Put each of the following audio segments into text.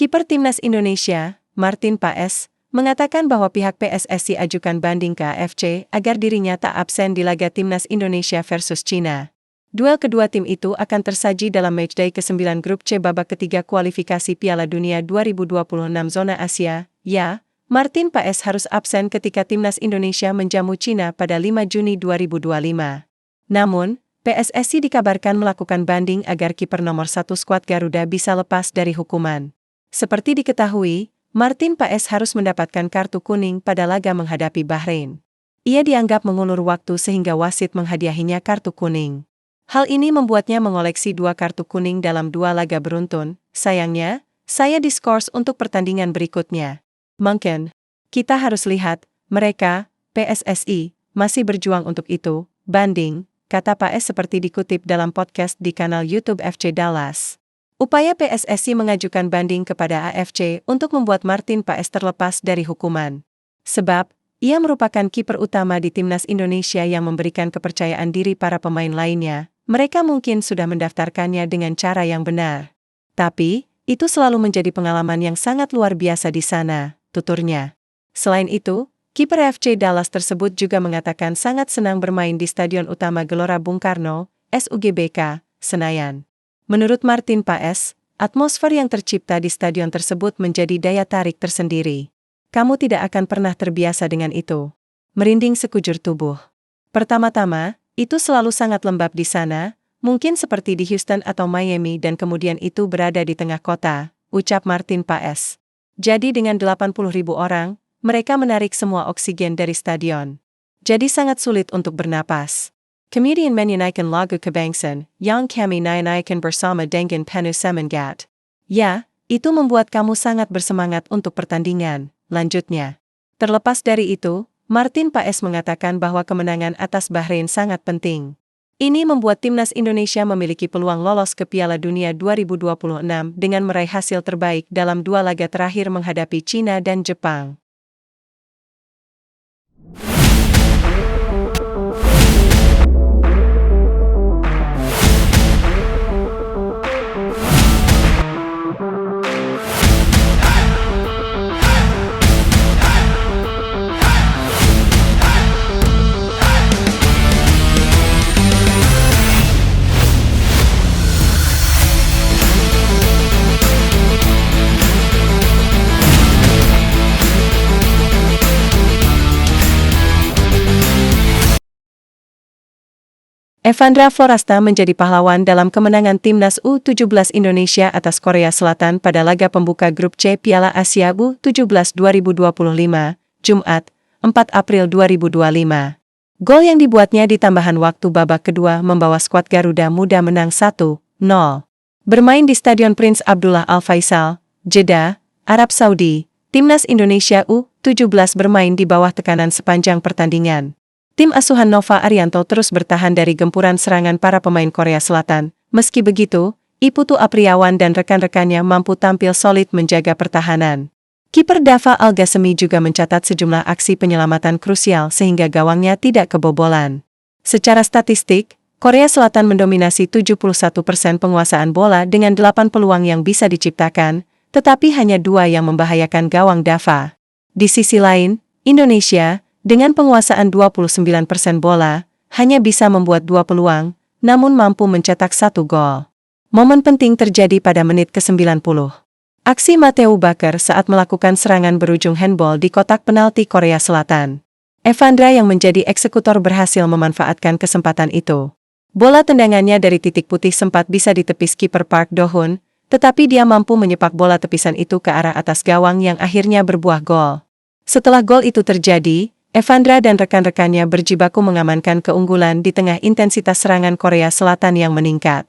Kiper Timnas Indonesia, Martin Paes, mengatakan bahwa pihak PSSI ajukan banding ke AFC agar dirinya tak absen di laga Timnas Indonesia versus China. Duel kedua tim itu akan tersaji dalam matchday ke-9 Grup C babak ketiga kualifikasi Piala Dunia 2026 zona Asia. Ya, Martin Paes harus absen ketika Timnas Indonesia menjamu China pada 5 Juni 2025. Namun, PSSI dikabarkan melakukan banding agar kiper nomor 1 skuad Garuda bisa lepas dari hukuman. Seperti diketahui, Martin Paes harus mendapatkan kartu kuning pada laga menghadapi Bahrain. Ia dianggap mengulur waktu sehingga wasit menghadiahinya kartu kuning. Hal ini membuatnya mengoleksi 2 kartu kuning dalam 2 laga beruntun. Sayangnya, saya diskors untuk pertandingan berikutnya. Mungkin, kita harus lihat, mereka, PSSI, masih berjuang untuk itu, banding, kata Paes seperti dikutip dalam podcast di kanal YouTube FC Dallas. Upaya PSSI mengajukan banding kepada AFC untuk membuat Martin Paes terlepas dari hukuman. Sebab, ia merupakan kiper utama di Timnas Indonesia yang memberikan kepercayaan diri para pemain lainnya. Mereka mungkin sudah mendaftarkannya dengan cara yang benar. Tapi, itu selalu menjadi pengalaman yang sangat luar biasa di sana, tuturnya. Selain itu, kiper FC Dallas tersebut juga mengatakan sangat senang bermain di Stadion Utama Gelora Bung Karno, SUGBK, Senayan. Menurut Martin Paes, atmosfer yang tercipta di stadion tersebut menjadi daya tarik tersendiri. Kamu tidak akan pernah terbiasa dengan itu. Merinding sekujur tubuh. Pertama-tama, itu selalu sangat lembab di sana, mungkin seperti di Houston atau Miami dan kemudian itu berada di tengah kota, ucap Martin Paes. Jadi dengan 80.000 orang, mereka menarik semua oksigen dari stadion. Jadi sangat sulit untuk bernapas. Kemudian menyanyikan lagu kebangsaan, yang kami nyanyikan bersama dengan penuh semangat. Ya, itu membuat kamu sangat bersemangat untuk pertandingan, lanjutnya. Terlepas dari itu, Martin Paes mengatakan bahwa kemenangan atas Bahrain sangat penting. Ini membuat Timnas Indonesia memiliki peluang lolos ke Piala Dunia 2026 dengan meraih hasil terbaik dalam 2 laga terakhir menghadapi China dan Jepang. Evandra Florasta menjadi pahlawan dalam kemenangan Timnas U17 Indonesia atas Korea Selatan pada laga pembuka Grup C Piala Asia U17 2025, Jumat, 4 April 2025. Gol yang dibuatnya di tambahan waktu babak kedua membawa skuad Garuda Muda menang 1-0. Bermain di Stadion Prince Abdullah Al Faisal, Jeddah, Arab Saudi, Timnas Indonesia U17 bermain di bawah tekanan sepanjang pertandingan. Tim asuhan Nova Arianto terus bertahan dari gempuran serangan para pemain Korea Selatan. Meski begitu, Iputu Apriawan dan rekan-rekannya mampu tampil solid menjaga pertahanan. Kiper Dava Al-Ghasemi juga mencatat sejumlah aksi penyelamatan krusial sehingga gawangnya tidak kebobolan. Secara statistik, Korea Selatan mendominasi 71% penguasaan bola dengan 8 peluang yang bisa diciptakan, tetapi hanya 2 yang membahayakan gawang Dava. Di sisi lain, Indonesia, dengan penguasaan 29% bola, hanya bisa membuat 2 peluang, namun mampu mencetak 1 gol. Momen penting terjadi pada menit ke-90. Aksi Mateu Baker saat melakukan serangan berujung handball di kotak penalti Korea Selatan. Evandra yang menjadi eksekutor berhasil memanfaatkan kesempatan itu. Bola tendangannya dari titik putih sempat bisa ditepis kiper Park Do-hun, tetapi dia mampu menyepak bola tepisan itu ke arah atas gawang yang akhirnya berbuah gol. Setelah gol itu terjadi, Evandra dan rekan-rekannya berjibaku mengamankan keunggulan di tengah intensitas serangan Korea Selatan yang meningkat.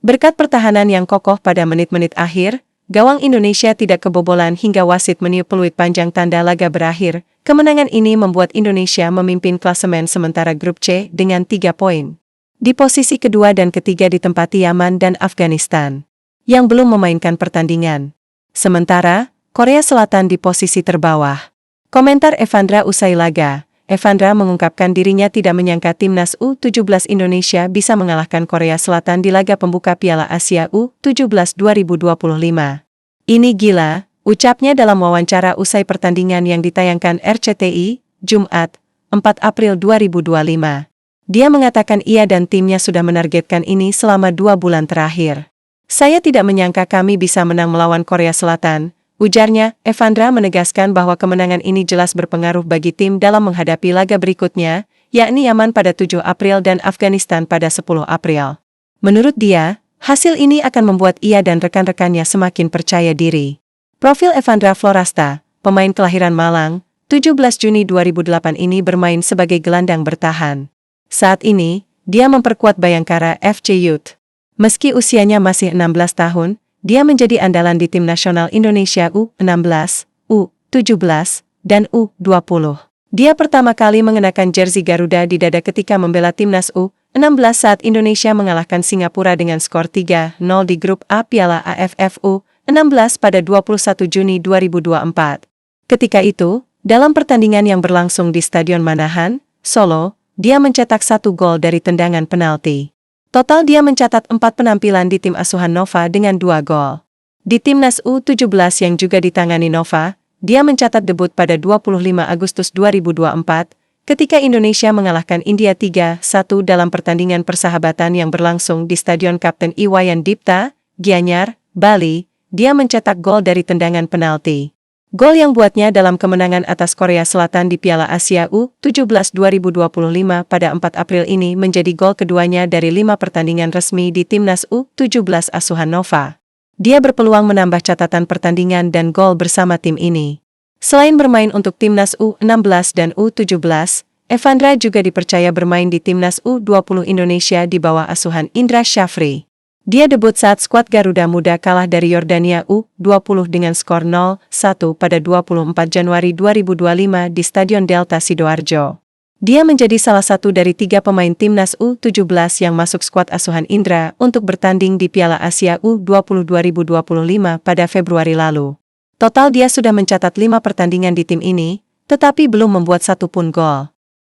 Berkat pertahanan yang kokoh pada menit-menit akhir, gawang Indonesia tidak kebobolan hingga wasit meniup peluit panjang tanda laga berakhir. Kemenangan ini membuat Indonesia memimpin klasemen sementara Grup C dengan 3 poin. Di posisi kedua dan ketiga ditempati Yaman dan Afghanistan, yang belum memainkan pertandingan. Sementara, Korea Selatan di posisi terbawah. Komentar Evandra usai laga, Evandra mengungkapkan dirinya tidak menyangka Timnas U17 Indonesia bisa mengalahkan Korea Selatan di laga pembuka Piala Asia U17 2025. Ini gila, ucapnya dalam wawancara usai pertandingan yang ditayangkan RCTI, Jumat, 4 April 2025. Dia mengatakan ia dan timnya sudah menargetkan ini selama 2 bulan terakhir. Saya tidak menyangka kami bisa menang melawan Korea Selatan, ujarnya. Evandra menegaskan bahwa kemenangan ini jelas berpengaruh bagi tim dalam menghadapi laga berikutnya, yakni Yaman pada 7 April dan Afghanistan pada 10 April. Menurut dia, hasil ini akan membuat ia dan rekan-rekannya semakin percaya diri. Profil Evandra Florasta, pemain kelahiran Malang, 17 Juni 2008 ini bermain sebagai gelandang bertahan. Saat ini, dia memperkuat Bayangkara FC Youth. Meski usianya masih 16 tahun, dia menjadi andalan di tim nasional Indonesia U16, U17, dan U20. Dia pertama kali mengenakan jersey Garuda di dada ketika membela timnas U16 saat Indonesia mengalahkan Singapura dengan skor 3-0 di grup A Piala AFF U16 pada 21 Juni 2024. Ketika itu, dalam pertandingan yang berlangsung di Stadion Manahan, Solo, dia mencetak 1 gol dari tendangan penalti. Total dia mencatat 4 penampilan di tim asuhan Nova dengan 2 gol. Di timnas U17 yang juga ditangani Nova, dia mencatat debut pada 25 Agustus 2024, ketika Indonesia mengalahkan India 3-1 dalam pertandingan persahabatan yang berlangsung di Stadion Kapten Iwayan Dipta, Gianyar, Bali. Dia mencetak gol dari tendangan penalti. Gol yang buatnya dalam kemenangan atas Korea Selatan di Piala Asia U17 2025 pada 4 April ini menjadi gol keduanya dari 5 pertandingan resmi di timnas U17 asuhan Nova. Dia berpeluang menambah catatan pertandingan dan gol bersama tim ini. Selain bermain untuk timnas U16 dan U17, Evandra juga dipercaya bermain di timnas U20 Indonesia di bawah asuhan Indra Syafri. Dia debut saat skuad Garuda Muda kalah dari Yordania U20 dengan skor 0-1 pada 24 Januari 2025 di Stadion Delta Sidoarjo. Dia menjadi salah satu dari 3 pemain timnas U17 yang masuk skuad asuhan Indra untuk bertanding di Piala Asia U20 2025 pada Februari lalu. Total dia sudah mencatat 5 pertandingan di tim ini, tetapi belum membuat 1 pun gol.